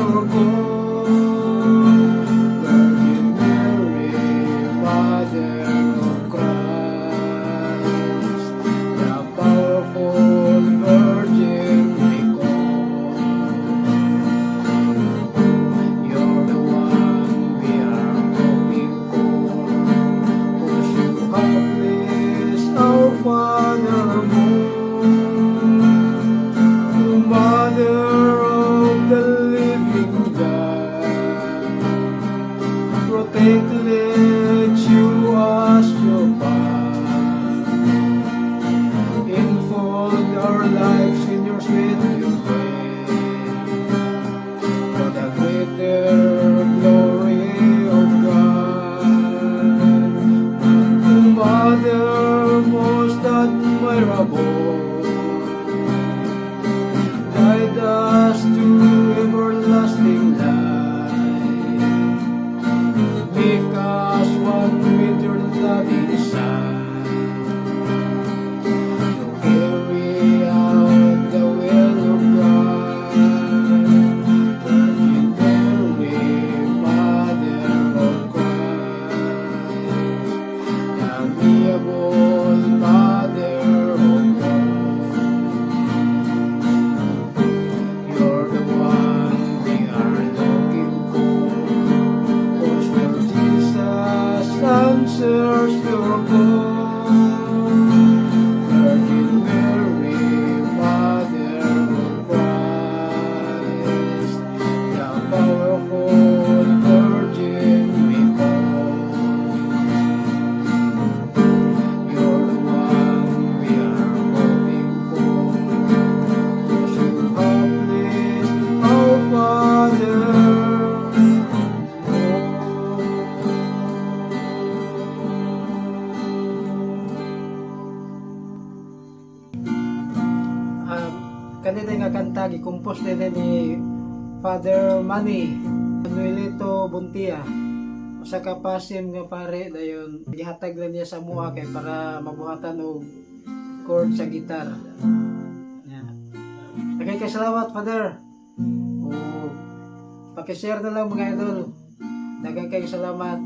your call. Virgin Mary, Mother of Christ, the powerful Virgin we call. You're the one we are hoping for, 'cause you have blessed our Father moon, Mother of the living God. Protect, let you as your path. Enfold our lives in your sweet embrace, for the greater glory of God. Mother most admirable, guide us to everlasting life. Make us one with your loving Son, to carry out the will of God. Virgin Mary, Mother of Christ, the amiable Mother of God. You're the one we are looking for, 'cause your Jesus answers your call. Virgin Mary, Mother of Christ, the powerful Virgin we call. You're the one we are hoping for, 'cause you have blessed our Father. Kanina nga kanta gikumpos din ni Father Manny Manuelito Buntia. Usa ka pasim nga pare dayon gihatag lang niya sa mua kay para mabuhatan og chord sa gitar. Yeah. Daghang kay salamat Father. O paki-share na lang mga idol. Daghang kay salamat.